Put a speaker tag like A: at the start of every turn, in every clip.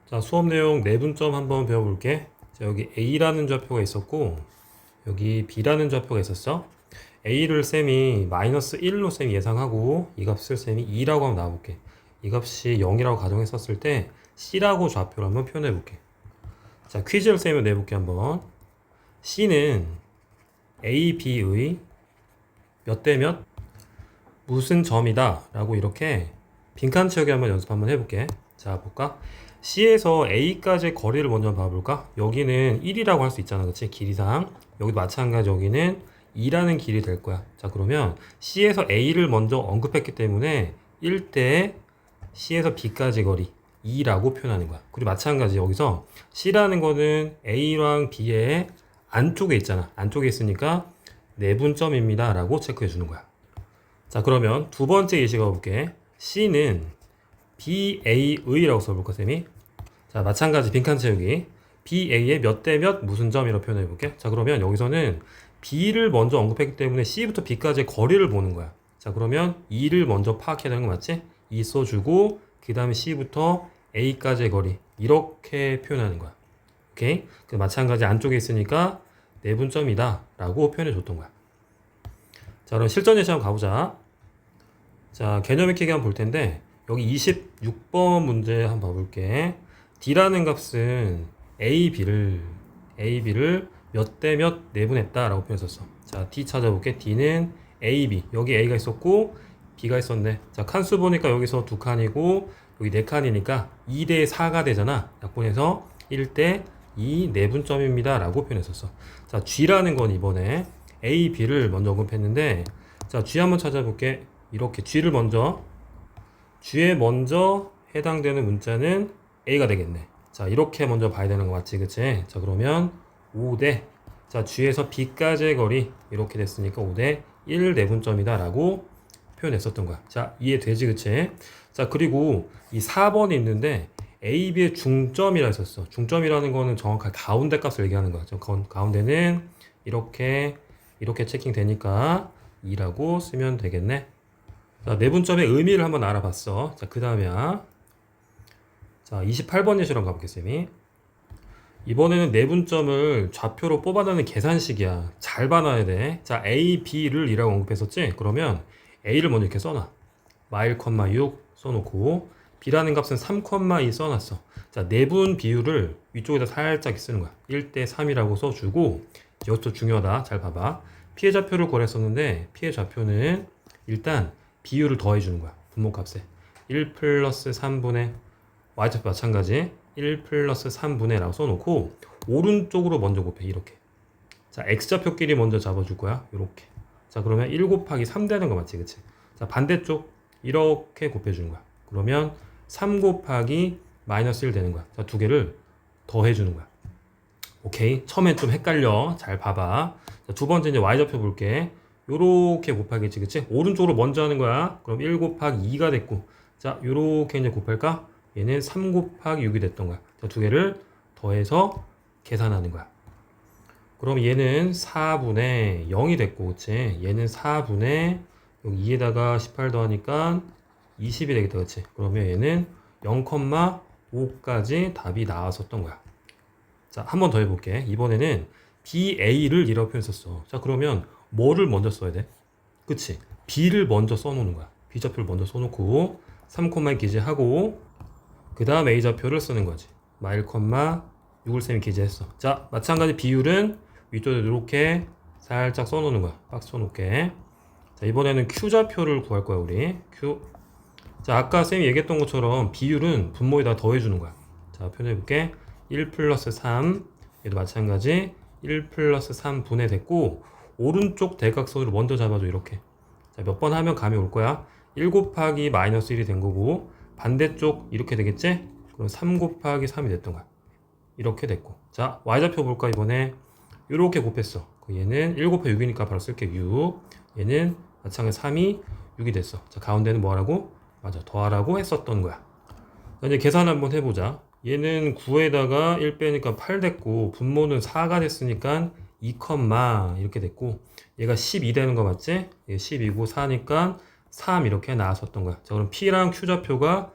A: 자, 수업 내용 내분점 한번 배워볼게. 자, 여기 A라는 좌표가 있었고, 여기 B라는 좌표가 있었어. A를 쌤이 마이너스 1로 쌤이 예상하고, 이 값을 쌤이 2라고 한번 놔볼게. 이 값이 0이라고 가정했었을 때, C라고 좌표를 한번 표현해볼게. 자, 퀴즈를 쌤이 내볼게, 한번. C는 A, B의 몇 대 몇? 무슨 점이다. 라고 이렇게 빈칸 채우기 한번 연습 한번 해볼게. 자, 볼까? C에서 A까지의 거리를 먼저 봐볼까? 여기는 1이라고 할 수 있잖아, 그치? 길이상. 여기도 마찬가지 여기는 2라는 길이 될 거야. 자, 그러면 C에서 A를 먼저 언급했기 때문에 1대 C에서 B까지 거리 2라고 표현하는 거야. 그리고 마찬가지 여기서 C라는 거는 A랑 B의 안쪽에 있잖아. 안쪽에 있으니까 내분점입니다. 라고 체크해 주는 거야. 자, 그러면 두 번째 예시 가볼게. C는 BA의라고 써볼까, 쌤이? 자, 마찬가지 빈칸 채우기. BA의 몇 대 몇 무슨 점이라고 표현해 볼게. 자, 그러면 여기서는 B를 먼저 언급했기 때문에 C부터 B까지의 거리를 보는 거야. 자, 그러면 2를 먼저 파악해야 되는 거 맞지? 2 써주고, 그 다음에 C부터 A까지의 거리. 이렇게 표현하는 거야. 오케이? 그 마찬가지 안쪽에 있으니까 내분점이다. 라고 표현해 줬던 거야. 자, 그럼 실전 예시 한번 가보자. 자, 개념 익히기 한번 볼 텐데, 여기 26번 문제 한번 봐볼게. D라는 값은 B를 몇 대 몇 내분했다 라고 표현했었어. 자, D 찾아볼게. D는 B. 여기 A가 있었고, B가 있었네. 자, 칸수 보니까 여기서 두 칸이고, 여기 네 칸이니까 2대 4가 되잖아. 약분해서 1대 2 내분점입니다. 라고 표현했었어. 자, G라는 건 이번에 B를 먼저 언급했는데, 자, G 한번 찾아볼게. 이렇게 G에 먼저 해당되는 문자는 A가 되겠네. 자, 이렇게 먼저 봐야 되는 거 맞지, 그치? 자, 그러면 5대, 자, G에서 B까지의 거리 이렇게 됐으니까 5대 1 내분점이다 라고 표현했었던 거야. 자, 이해되지, 그치? 자, 그리고 이 4번이 있는데 A, B의 중점이라 했었어. 중점이라는 거는 정확하게 가운데 값을 얘기하는 거야. 가운데는 이렇게 체킹 되니까 2라고 쓰면 되겠네. 자, 내분점의 의미를 한번 알아봤어. 자, 그 다음이야. 자, 28번 예시로 가볼게, 쌤이. 이번에는 내분점을 좌표로 뽑아내는 계산식이야. 잘 봐놔야 돼. 자, A, B를 2라고 언급했었지? 그러면 A를 먼저 이렇게 써놔. 마일, 6 써놓고, B라는 값은 3,2 써놨어. 자, 내분 비율을 위쪽에다 살짝 쓰는 거야. 1대 3이라고 써주고, 이것도 중요하다. 잘 봐봐. 피해 좌표를 구했었는데, 피해 좌표는 일단 비율을 더해주는 거야. 분모값에. 1 플러스 3분의 y좌표 마찬가지 1 플러스 3분의 라고 써놓고 오른쪽으로 먼저 곱해. 이렇게. 자, x좌표끼리 먼저 잡아줄 거야. 이렇게. 자, 그러면 1 곱하기 3 되는 거 맞지? 그치? 자, 반대쪽 이렇게 곱해주는 거야. 그러면 3 곱하기 마이너스 1 되는 거야. 자, 두 개를 더해주는 거야. 오케이. 처음엔 좀 헷갈려. 잘 봐봐. 자, 두 번째 이제 y좌표 볼게. 요렇게 곱하겠지, 그치? 오른쪽으로 먼저 하는 거야. 그럼 1 곱하기 2가 됐고, 자, 요렇게 이제 곱할까? 얘는 3 곱하기 6이 됐던 거야. 자, 두 개를 더해서 계산하는 거야. 그럼 얘는 4분의 0이 됐고, 그치? 얘는 4분의 여기 2에다가 18 더하니까 20이 되겠다, 그치? 그러면 얘는 0,5까지 답이 나왔었던 거야. 자, 한 번 더 해볼게. 이번에는 BA를 이라고 표현했었어. 자, 그러면 뭐를 먼저 써야 돼? 그치? B를 먼저 써놓는 거야. B좌표를 먼저 써놓고 3,2 기재하고 그 다음 A좌표를 쓰는 거지. 마일, 6을 쌤이 기재했어. 자, 마찬가지 비율은 위쪽에 이렇게 살짝 써놓는 거야. 박스 쳐놓게. 자, 이번에는 Q좌표를 구할 거야, 우리. Q. 자, 아까 쌤이 얘기했던 것처럼 비율은 분모에다 더해주는 거야. 자, 표현해볼게. 1 플러스 3. 얘도 마찬가지. 1 플러스 3분의 됐고, 오른쪽 대각선으로 먼저 잡아줘. 이렇게. 자, 몇 번 하면 감이 올 거야. 1 곱하기 마이너스 1이 된 거고, 반대쪽 이렇게 되겠지? 그럼 3 곱하기 3이 됐던 거야. 이렇게 됐고. 자, y좌표 볼까, 이번에? 이렇게 곱했어. 얘는 1 곱하기 6이니까 바로 쓸게. 6. 얘는 마찬가지 3이 6이 됐어. 자, 가운데는 뭐 하라고? 맞아, 더하라고 했었던 거야. 자, 이제 계산 한번 해보자. 얘는 9에다가 1 빼니까 8 됐고, 분모는 4가 됐으니까 2, 이렇게 됐고, 얘가 12 되는 거 맞지? 얘 12고 4니까 3 이렇게 나왔었던 거야. 자, 그럼 P랑 Q좌표가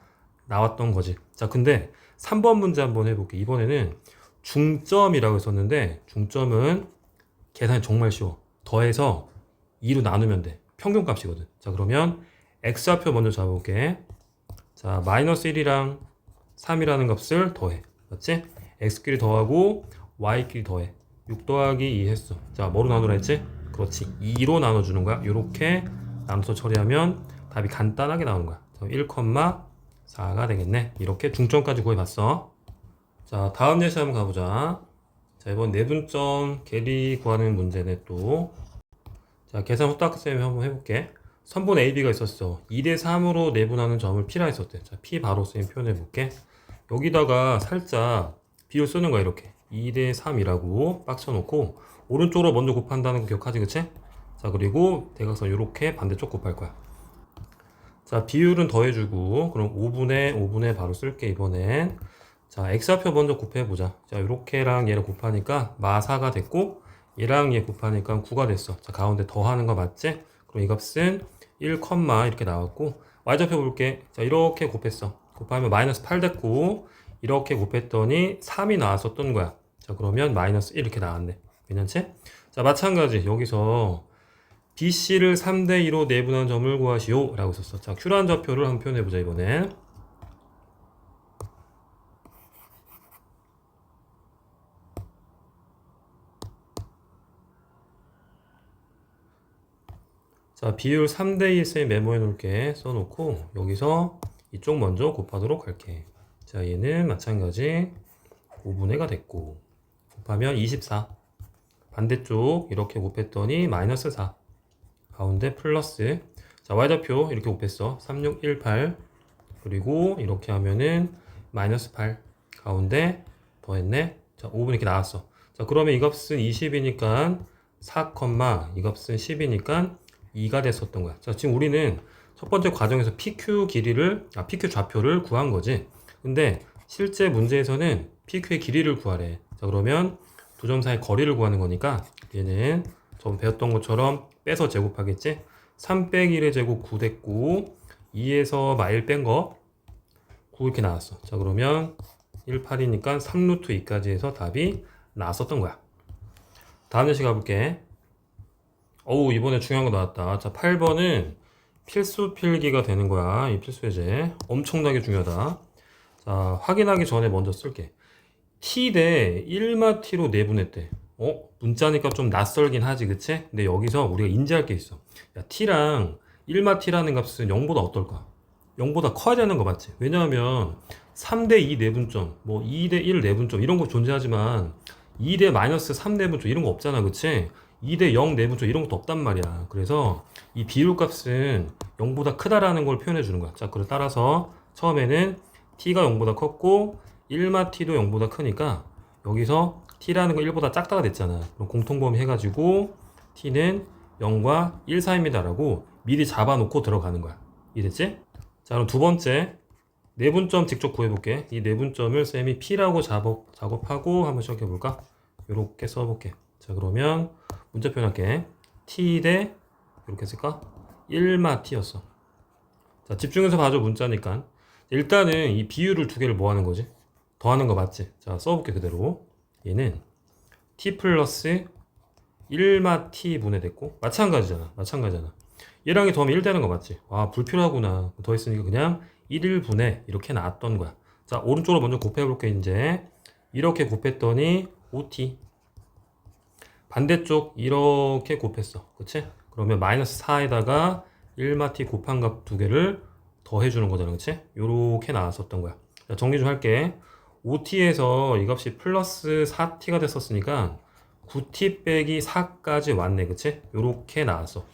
A: 나왔던 거지. 자, 자, 근데 3번 문제 한번 해볼게. 이번에는 중점이라고 했었는데 중점은 계산이 정말 쉬워. 더해서 2로 나누면 돼. 평균값이거든. 자, 그러면 x좌표 먼저 잡아볼게. 자, 마이너스 1이랑 3이라는 값을 더해. 맞지? x끼리 더하고 y끼리 더해. 6 더하기 2 했어. 자, 뭐로 나누라 했지? 그렇지. 2로 나눠주는 거야. 이렇게 나눠서 처리하면 답이 간단하게 나오는 거야. 1,4가 되겠네. 이렇게 중점까지 구해봤어. 자, 다음 예시 한번 가보자. 자, 이번 내분점 계리 구하는 문제네 또. 자, 계산 후딱쌤이 한번 해볼게. 선분 AB가 있었어. 2대 3으로 내분하는 점을 P라 했었대. 자, P 바로 쌤 표현해볼게. 여기다가 살짝 비율 쓰는 거야, 이렇게. 2대 3이라고 빡쳐놓고, 오른쪽으로 먼저 곱한다는 거 기억하지, 그치? 자, 그리고 대각선 이렇게 반대쪽 곱할 거야. 자, 비율은 더해주고, 그럼 5분의 바로 쓸게, 이번엔. 자, x좌표 먼저 곱해보자. 자, 요렇게랑 얘를 곱하니까 마4가 됐고, 얘랑 얘 곱하니까 9가 됐어. 자, 가운데 더하는 거 맞지? 그럼 이 값은 1, 이렇게 나왔고, y좌표 볼게. 자, 이렇게 곱했어. 곱하면 마이너스 8 됐고, 이렇게 곱했더니 3이 나왔었던 거야. 자, 그러면 마이너스 1 이렇게 나왔네. 괜찮지? 자, 마찬가지. 여기서 BC를 3대 2로 내분한 점을 구하시오. 라고 썼어. 자, Q라는 좌표를 한번 표현해보자, 이번에. 자, 비율 3대 2에 메모해 놓을게. 써놓고, 여기서 이쪽 먼저 곱하도록 할게. 자, 얘는 마찬가지 5분의가 됐고, 곱하면 24. 반대쪽 이렇게 곱했더니 마이너스 4. 가운데 플러스. 자, y좌표 이렇게 곱했어. 3618. 그리고 이렇게 하면은 마이너스 8. 가운데 더했네. 자, 5분 이렇게 나왔어. 자, 그러면 이 값은 20이니까 4, 이 값은 10이니까 2가 됐었던 거야. 자, 지금 우리는 첫 번째 과정에서 PQ 좌표를 구한 거지. 근데 실제 문제에서는 PQ의 길이를 구하래. 자, 그러면 두 점 사이 거리를 구하는 거니까 얘는 좀 배웠던 것처럼 빼서 제곱하겠지? 3 빼기 1의 제곱 9 됐고 2에서 마일 뺀 거 9 이렇게 나왔어. 자, 그러면 1, 8이니까 3루트 2까지 해서 답이 나왔었던 거야. 다음 예시 가볼게. 어우, 이번에 중요한 거 나왔다. 자, 8번은 필수 필기가 되는 거야. 이 필수 예제. 엄청나게 중요하다. 자, 확인하기 전에 먼저 쓸게. t 대 1마 t로 내분했대. 문자니까 좀 낯설긴 하지, 그치? 근데 여기서 우리가 인지할 게 있어. 야, t랑 1마 t라는 값은 0보다 어떨까? 0보다 커야 되는 거 맞지? 왜냐하면 3대 2 내분점, 뭐 2대 1 내분점 이런 거 존재하지만 2대 마이너스 3 내분점 이런 거 없잖아, 그치? 2대 0 내분점 이런 것도 없단 말이야. 그래서 이 비율 값은 0보다 크다라는 걸 표현해 주는 거야. 자, 그래 따라서 처음에는 t가 0보다 컸고 1마 t도 0보다 크니까 여기서 t라는 거 1보다 작다가 됐잖아. 그럼 공통범위 해가지고 t는 0과 1 사이입니다라고 미리 잡아놓고 들어가는 거야. 이해됐지? 자, 그럼 두 번째 내분점 직접 구해볼게. 이 내분점을 쌤이 P라고 작업하고 한번 시작해볼까? 이렇게 써볼게. 자, 그러면 문자 표현할게. T 대 이렇게 쓸까? 1마 T였어. 자, 집중해서 봐줘. 문자니까. 일단은 이 비율을 두 개를 뭐 하는 거지? 더하는 거 맞지? 자, 써볼게 그대로. 얘는 T 플러스 1마 T 분해됐고 마찬가지잖아. 얘랑 이 더하면 1 되는 거 맞지? 와, 불필요하구나. 더했으니까 그냥 1분의 이렇게 나왔던 거야. 자, 오른쪽으로 먼저 곱해볼게. 이제 이렇게 곱했더니 5t. 반대쪽 이렇게 곱했어. 그치? 그러면 마이너스 4에다가 1마 t 곱한 값 두 개를 더해주는 거잖아. 그치? 요렇게 나왔었던 거야. 자, 정리 좀 할게. 5t에서 이 값이 플러스 4t가 됐었으니까 9t 빼기 4까지 왔네. 그치? 요렇게 나왔어.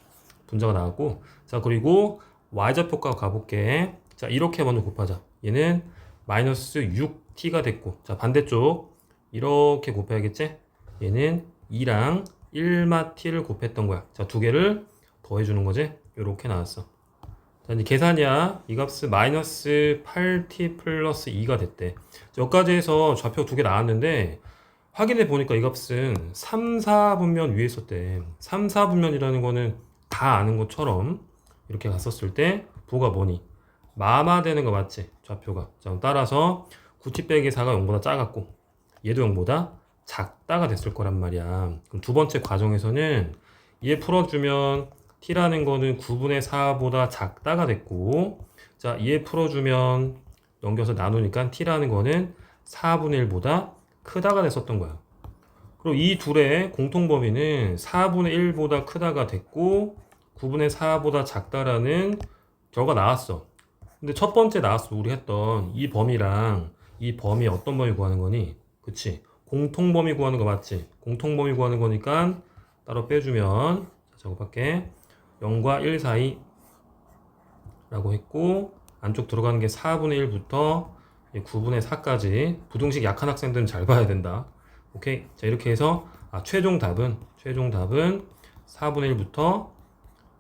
A: 분자가 나왔고. 자, 그리고 y좌표값 가볼게. 자, 이렇게 먼저 곱하자. 얘는 마이너스 6t가 됐고. 자, 반대쪽 이렇게 곱해야겠지? 얘는 2랑 1마 t를 곱했던 거야. 자, 두 개를 더해주는 거지? 이렇게 나왔어. 자, 이제 계산이야. 이 값은 마이너스 8t 플러스 2가 됐대. 자, 여기까지 해서 좌표 두 개 나왔는데 확인해 보니까 이 값은 3, 4분면 위에 있었대. 3, 4분면이라는 거는 다 아는 것처럼 이렇게 갔었을 때 부가 뭐니? 마마되는 거 맞지? 좌표가. 자, 따라서 9t 빼기 4가 0보다 작았고 얘도 0보다 작다가 됐을 거란 말이야. 그럼 두 번째 과정에서는 얘 풀어주면 t라는 거는 9분의 4보다 작다가 됐고, 자, 얘 풀어주면 넘겨서 나누니까 t라는 거는 4분의 1보다 크다가 됐었던 거야. 그리고 이 둘의 공통범위는 4분의 1보다 크다가 됐고 9분의 4보다 작다라는 결과 나왔어. 근데 첫 번째 나왔어. 우리 했던 이 범위랑 이 범위 어떤 범위 구하는 거니? 그치? 공통범위 구하는 거 맞지? 공통범위 구하는 거니까 따로 빼주면 작업할게. 0과 1 사이 라고 했고 안쪽 들어가는 게 4분의 1부터 9분의 4까지. 부등식 약한 학생들은 잘 봐야 된다. 오케이. 자, 이렇게 해서 최종 답은 4분의 1부터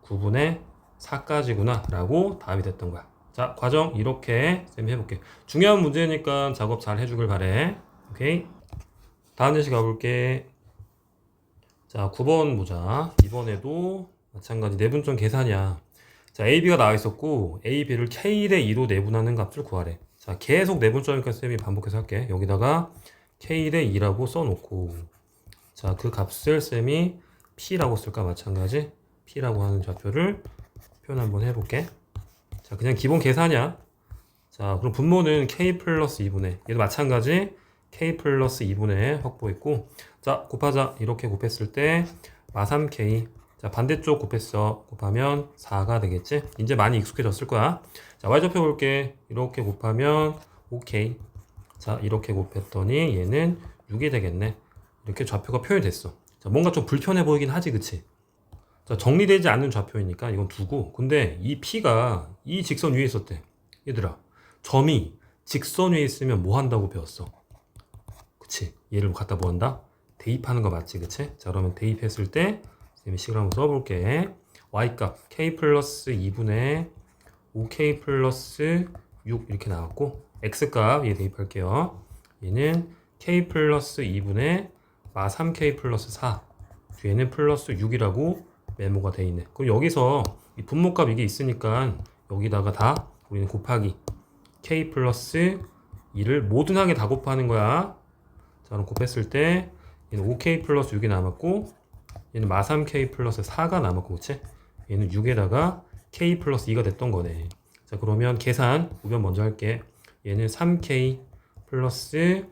A: 9분의 4까지구나 라고 답이 됐던 거야. 자, 과정 이렇게 쌤이 해볼게. 중요한 문제니까 작업 잘 해주길 바래. 오케이. 다음 예시 가볼게. 자, 9번 보자. 이번에도 마찬가지 내분점 계산이야. 자, A, B가 나와 있었고 A, B를 K 대 2로 내분하는 값을 구하래. 자, 계속 내분점이니까 쌤이 반복해서 할게. 여기다가 K 대 2라고 써놓고, 자, 그 값을 쌤이 P라고 쓸까? 마찬가지 P라고 하는 좌표를 표현 한번 해볼게. 자, 그냥 기본 계산이야. 자, 그럼 분모는 K 플러스 2분의, 얘도 마찬가지 K 플러스 2분의 확보했고, 자, 곱하자. 이렇게 곱했을 때 마3K. 자, 반대쪽 곱했어. 곱하면 4가 되겠지? 이제 많이 익숙해졌을 거야. 자, Y좌표 볼게. 이렇게 곱하면 5K. 자, 이렇게 곱했더니 얘는 6이 되겠네. 이렇게 좌표가 표현이 됐어. 자, 뭔가 좀 불편해 보이긴 하지, 그치? 자, 정리되지 않는 좌표이니까 이건 두고. 근데 이 P가 이 직선 위에 있었대. 얘들아, 점이 직선 위에 있으면 뭐 한다고 배웠어? 그치? 얘를 갖다 뭐 한다? 대입하는 거 맞지, 그치? 자, 그러면 대입했을 때 쌤이 식을 한번 써볼게. Y값 K 플러스 2분의 5K 플러스 6 이렇게 나왔고, X값 얘 대입할게요. 얘는 K 플러스 2분의 마 3K 플러스 4. 뒤에는 플러스 6이라고 메모가 돼 있네. 그럼 여기서 이 분모값 이게 있으니까 여기다가 다 우리는 곱하기 K 플러스 2를 모든하게 다 곱하는 거야. 자, 그럼 곱했을 때 얘는 5K 플러스 6이 남았고, 얘는 마 3K 플러스 4가 남았고, 그치? 얘는 6에다가 K 플러스 2가 됐던 거네. 자, 그러면 계산 우변 먼저 할게. 얘는 3K 플러스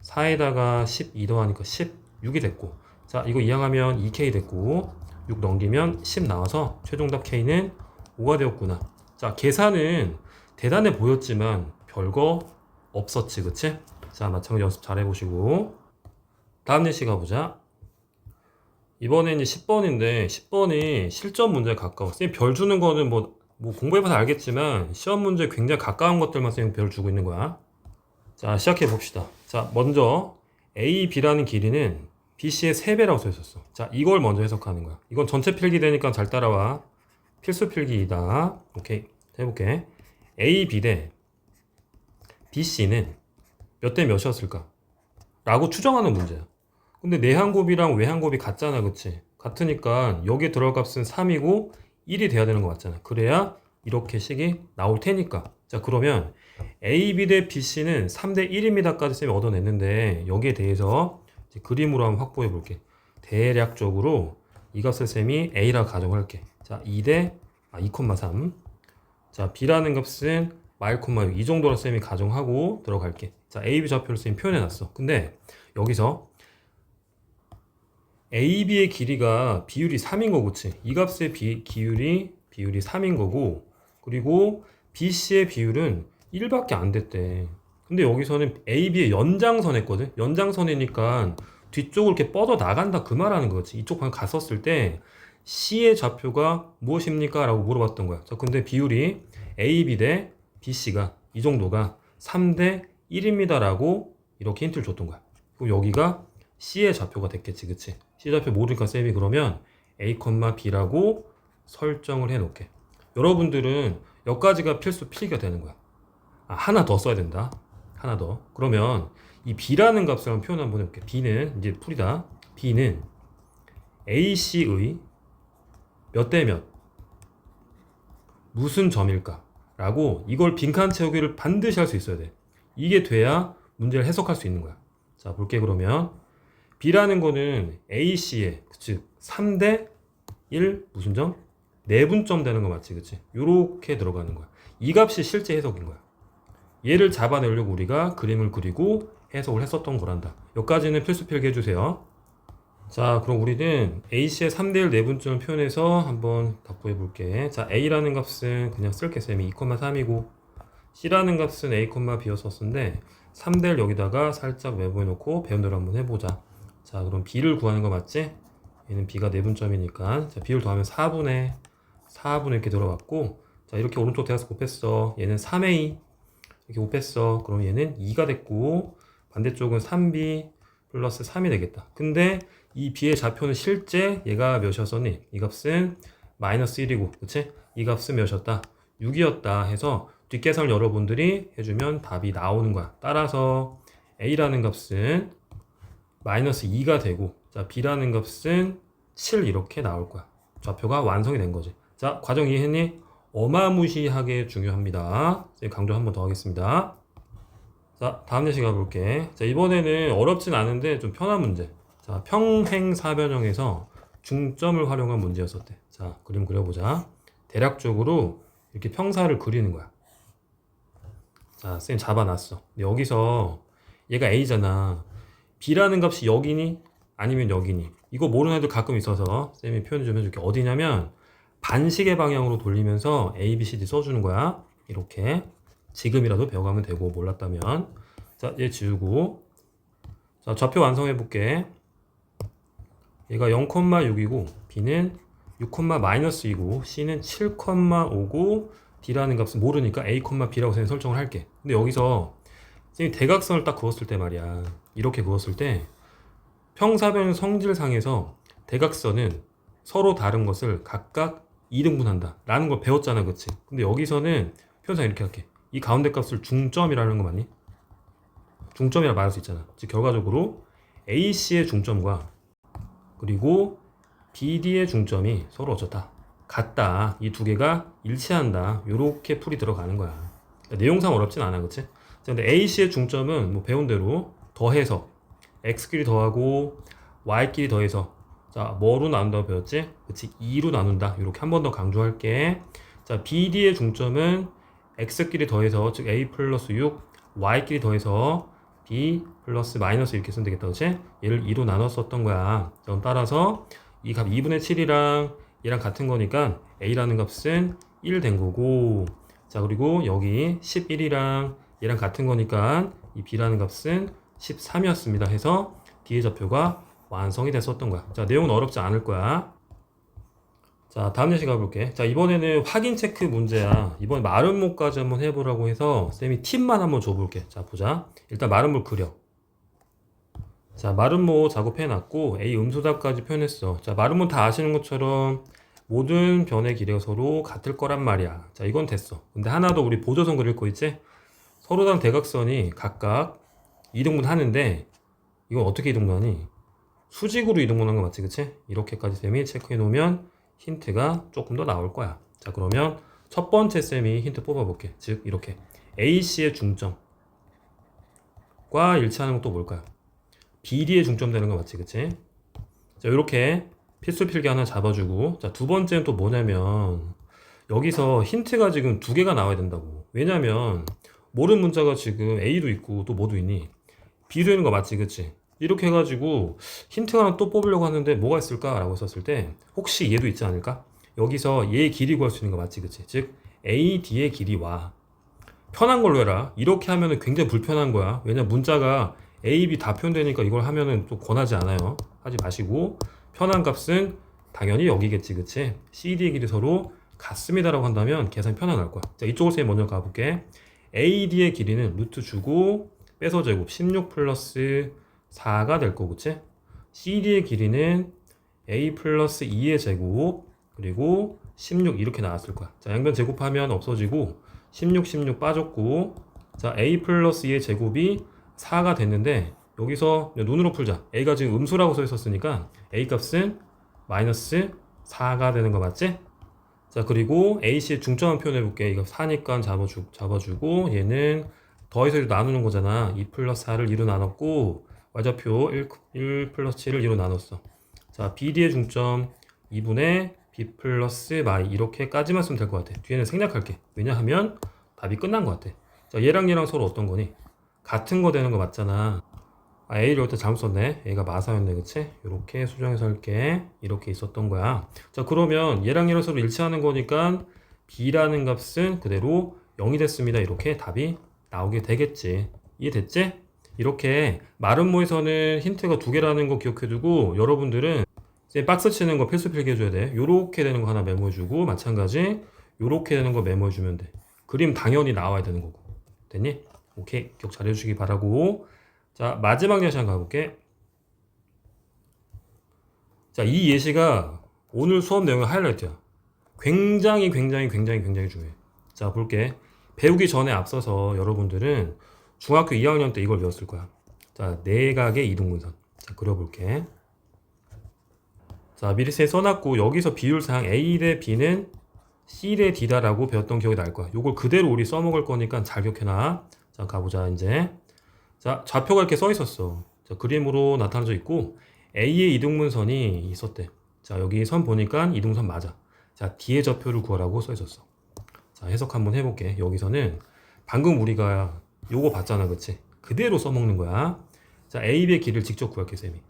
A: 4에다가 12 더하니까 16이 됐고, 자, 이거 이항하면 2K 됐고, 6 넘기면 10 나와서 최종답 K는 5가 되었구나. 자, 계산은 대단해 보였지만 별거 없었지, 그치? 자, 마찬가지 연습 잘 해보시고 다음 예시 가보자. 이번에는 10번인데 10번이 실전 문제에 가까워. 쌤 별 주는 거는 뭐 공부해봐서 알겠지만 시험 문제에 굉장히 가까운 것들만 쌤 별 주고 있는 거야. 자, 시작해 봅시다. 자, 먼저 A, B라는 길이는 BC의 3배라고 써 있었어. 자, 이걸 먼저 해석하는 거야. 이건 전체 필기 되니까 잘 따라와. 필수 필기이다. 오케이. 해볼게. A, B 대 BC는 몇 대 몇이었을까? 라고 추정하는 문제야. 근데 내항곱이랑 외항곱이 같잖아, 그치? 같으니까 여기에 들어갈 값은 3이고 1이 돼야 되는 거 맞잖아. 그래야 이렇게 식이 나올 테니까. 자, 그러면 A, B 대 BC는 3대 1입니다까지 쌤이 얻어냈는데 여기에 대해서 이제 그림으로 한번 확보해 볼게. 대략적으로 이 값을 쌤이 A라 가정할게. 자, 2,3. 자, B라는 값은 마일 콤마 6. 이 정도로 쌤이 가정하고 들어갈게. 자, A, B 좌표를 쌤이 표현해놨어. 근데 여기서 A, B의 길이가 비율이 3인 거고, 그치? 이 값의 비율이 3인 거고, 그리고 B, C의 비율은 1밖에 안 됐대. 근데 여기서는 A, B의 연장선 했거든? 연장선이니까 뒤쪽으로 이렇게 뻗어 나간다 그 말하는 거지. 이쪽 방향 갔었을 때 C의 좌표가 무엇입니까? 라고 물어봤던 거야. 자, 근데 비율이 A, B 대 B, C가 이 정도가 3대 1입니다 라고 이렇게 힌트를 줬던 거야. 그럼 여기가 C의 좌표가 됐겠지, 그치? C 좌표 모르니까 쌤이 그러면 A, B라고 설정을 해 놓을게. 여러분들은 여기까지가 필수 필기가 되는 거야. 하나 더 써야 된다. 하나 더. 그러면 이 B라는 값을 한번 표현 한번 해볼게. B는 이제 풀이다. B는 AC의 몇 대 몇 무슨 점일까? 라고 이걸 빈칸 채우기를 반드시 할 수 있어야 돼. 이게 돼야 문제를 해석할 수 있는 거야. 자, 볼게 그러면. B라는 거는 AC의 즉 3대 1 무슨 점? 내분점 되는 거 맞지? 그치? 요렇게 들어가는 거야. 이 값이 실제 해석인 거야. 얘를 잡아내려고 우리가 그림을 그리고 해석을 했었던 거란다. 여기까지는 필수 필기 해주세요. 자, 그럼 우리는 AC의 3대1 내분점을 표현해서 한번 답구해 볼게. 자, A라는 값은 그냥 쓸게 쌤이 2,3이고 C라는 값은 A, B였었는데 3대1 여기다가 살짝 외부해 놓고 배운 대로 한번 해보자. 자, 그럼 B를 구하는 거 맞지? 얘는 B가 내분점이니까 자, B를 더하면 4분의 이렇게 들어갔고 자, 이렇게 오른쪽 대각선 곱했어. 얘는 3A 이렇게 곱했어. 그럼 얘는 2가 됐고 반대쪽은 3B 플러스 3이 되겠다. 근데 이 B의 좌표는 실제 얘가 몇이었었니? 이 값은 마이너스 1이고 그치? 이 값은 몇이었다? 6이었다 해서 뒷계산을 여러분들이 해주면 답이 나오는 거야. 따라서 A라는 값은 마이너스 2가 되고 자 B라는 값은 7 이렇게 나올 거야. 좌표가 완성이 된 거지. 자, 과정 이해했니? 어마무시하게 중요합니다. 강조 한 번 더 하겠습니다. 자, 다음 예시 가볼게. 자, 이번에는 어렵진 않은데 좀 편한 문제. 자, 평행사변형에서 중점을 활용한 문제였었대. 자, 그림 그려보자. 대략적으로 이렇게 평사를 그리는 거야. 자, 쌤 잡아놨어. 근데 여기서 얘가 A잖아. B라는 값이 여기니? 아니면 여기니? 이거 모르는 애들 가끔 있어서 쌤이 표현 좀 해줄게. 어디냐면 반시계 방향으로 돌리면서 A, B, C, D 써주는 거야. 이렇게. 지금이라도 배워가면 되고 몰랐다면. 자, 얘 지우고. 자, 좌표 완성해 볼게. 얘가 0,6이고 B는 6,-2고 C는 7,5고 D라는 값은 모르니까 A, B라고 설정을 할게. 근데 여기서 선생님이 대각선을 딱 그었을 때 말이야. 이렇게 그었을 때 평사변 성질상에서 대각선은 서로 다른 것을 각각 2등분한다 라는 걸 배웠잖아, 그치? 근데 여기서는 표현상 이렇게 할게. 이 가운데 값을 중점이라는 거 맞니? 중점이라 말할 수 있잖아. 즉 결과적으로 AC의 중점과 그리고 BD의 중점이 서로 어쩌다 같다. 이 두 개가 일치한다. 요렇게 풀이 들어가는 거야. 그러니까 내용상 어렵진 않아, 그치? 근데 AC의 중점은 뭐 배운 대로 더해서 X끼리 더하고 Y끼리 더해서 자, 뭐로 나눈다고 배웠지? 그치? 2로 나눈다. 이렇게 한 번 더 강조할게. 자, BD의 중점은 X끼리 더해서 즉 A 플러스 6 Y끼리 더해서 B 플러스 마이너스 이렇게 쓰면 되겠다. 그치? 얘를 2로 나눴었던 거야. 그럼 따라서 이 값 2분의 7이랑 얘랑 같은 거니까 A라는 값은 1 된 거고 자, 그리고 여기 11이랑 얘랑 같은 거니까 이 B라는 값은 13이었습니다. 해서 D의 좌표가 완성이 됐었던 거야. 자, 내용은 어렵지 않을 거야. 자, 다음 예시 가볼게. 자, 이번에는 확인 체크 문제야. 이번 마름모까지 한번 해보라고 해서 쌤이 팁만 한번 줘볼게. 자, 보자. 일단 마름모 그려. 자, 마름모 작업해놨고 A 음수답까지 표현했어. 자, 마름모 다 아시는 것처럼 모든 변의 길이가 서로 같을 거란 말이야. 자, 이건 됐어. 근데 하나 더 우리 보조선 그릴 거 있지? 서로 다른 대각선이 각각 2등분 하는데 이건 어떻게 2등분 하니? 수직으로 2등분 한 거 맞지? 그치? 이렇게까지 쌤이 체크해 놓으면 힌트가 조금 더 나올 거야. 자, 그러면 첫 번째 쌤이 힌트 뽑아볼게. 즉 이렇게 AC의 중점과 일치하는 건 또 뭘까요? BD의 중점 되는 거 맞지? 그치? 자, 이렇게 필수 필기 하나 잡아주고 자, 두 번째는 또 뭐냐면 여기서 힌트가 지금 두 개가 나와야 된다고. 왜냐면 모르는 문자가 지금 A도 있고 또 뭐도 있니? B도 있는 거 맞지? 그치? 이렇게 해가지고 힌트 하나 또 뽑으려고 하는데 뭐가 있을까? 라고 썼을 때 혹시 얘도 있지 않을까? 여기서 얘의 길이 구할 수 있는 거 맞지? 그치? 즉 AD의 길이와 편한 걸로 해라. 이렇게 하면은 굉장히 불편한 거야. 왜냐면 문자가 A, B 다 표현되니까 이걸 하면은 또 권하지 않아요. 하지 마시고 편한 값은 당연히 여기겠지. 그치? CD의 길이 서로 같습니다라고 한다면 계산이 편안할 거야. 자, 이쪽으로 쌤 먼저 가볼게. AD의 길이는 루트 주고 빼서 제곱 16 플러스 4가 될 거고, 그치? CD의 길이는 A 플러스 2의 제곱 그리고 16 이렇게 나왔을 거야. 자, 양변 제곱하면 없어지고 16 빠졌고 자, A 플러스 2의 제곱이 4가 됐는데 여기서 눈으로 풀자. A가 지금 음수라고 써 있었으니까 A 값은 마이너스 4가 되는 거 맞지? 자, 그리고 AC의 중점을 표현해 볼게. 이거 4니까 잡아주고, 얘는 더해서 나누는 거잖아. 2 플러스 4를 2로 나눴고, y좌표 1 플러스 7을 2로 나눴어. 자, BD의 중점 2분의 B 플러스 마이. 이렇게까지만 쓰면 될 것 같아. 뒤에는 생략할게. 왜냐하면 답이 끝난 것 같아. 자, 얘랑 서로 어떤 거니? 같은 거 되는 거 맞잖아. 아, A를 여기다 잘못 썼네. A가 마사였네, 그치? 이렇게 수정해서 할게. 이렇게 있었던 거야. 자, 그러면 얘랑 서로 일치하는 거니까 B라는 값은 그대로 0이 됐습니다. 이렇게 답이 나오게 되겠지. 이해됐지? 이렇게 마름모에서는 힌트가 2개라는 거 기억해두고 여러분들은 이제 박스 치는 거 필수 필기해줘야 돼. 요렇게 되는 거 하나 메모해주고 마찬가지 요렇게 되는 거 메모해주면 돼. 그림 당연히 나와야 되는 거고. 됐니? 오케이. 기억 잘해주시기 바라고. 자, 마지막 예시 한번 가볼게. 자, 이 예시가 오늘 수업 내용의 하이라이트야. 굉장히 중요해. 자, 볼게. 배우기 전에 앞서서 여러분들은 중학교 2학년 때 이걸 배웠을 거야. 자, 내각의 이등분선. 자, 그려볼게. 자, 미리 써놨고 여기서 비율상 A 대 B는 C 대 D다라고 배웠던 기억이 날 거야. 요걸 그대로 우리 써먹을 거니까 잘 기억해놔. 자, 가보자 이제. 자, 좌표가 이렇게 써 있었어. 자, 그림으로 나타나져 있고 A의 이등분선이 있었대. 자, 여기 선 보니까 이등분 맞아. 자, D의 좌표를 구하라고 써 있었어. 자, 해석 한번 해볼게. 여기서는 방금 우리가 요거 봤잖아, 그치? 그대로 써먹는 거야. 자, AB의 길을 직접 구할게, 쌤이.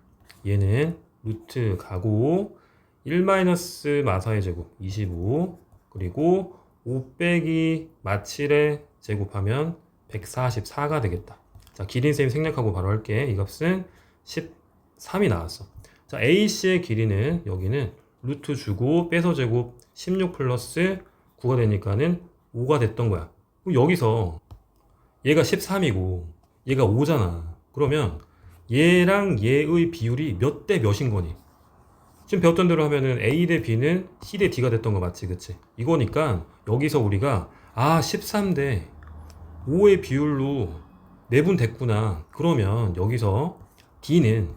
A: 얘는 루트 가고 1 마이너스 마사의 제곱 25 그리고 5 빼기 마7의 제곱하면 144가 되겠다. 자, 길이는 쌤이 생략하고 바로 할게. 이 값은 13이 나왔어. 자, AC의 길이는 여기는 루트 주고 빼서 제곱 16 플러스 9가 되니까는 5가 됐던 거야. 그럼 여기서 얘가 13이고 얘가 5잖아. 그러면 얘랑 얘의 비율이 몇 대 몇인 거니? 지금 배웠던 대로 하면은 A 대 B는 C 대 D가 됐던 거 맞지, 그치? 이거니까 여기서 우리가 13 대 5의 비율로 내분 됐구나. 그러면 여기서 D는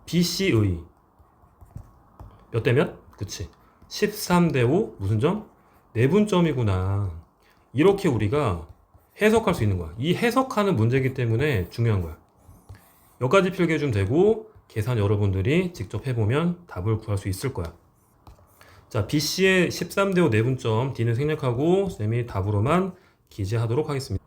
A: BC의 몇 대 몇? 그치? 13 대 5 무슨 점? 내분점이구나. 이렇게 우리가 해석할 수 있는 거야. 이 해석하는 문제이기 때문에 중요한 거야. 여기까지 필기해주면 되고 계산 여러분들이 직접 해보면 답을 구할 수 있을 거야. 자, BC의 13 대 5 내분점 D는 생략하고 쌤이 답으로만 기재하도록 하겠습니다.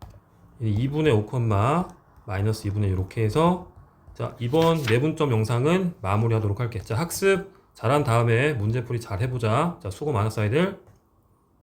A: 2분의 5, 마이너스 2분의 이렇게 해서 자, 이번 내분점 영상은 마무리하도록 할게. 자, 학습 잘한 다음에 문제풀이 잘 해보자. 자, 수고 많았어, 아이들.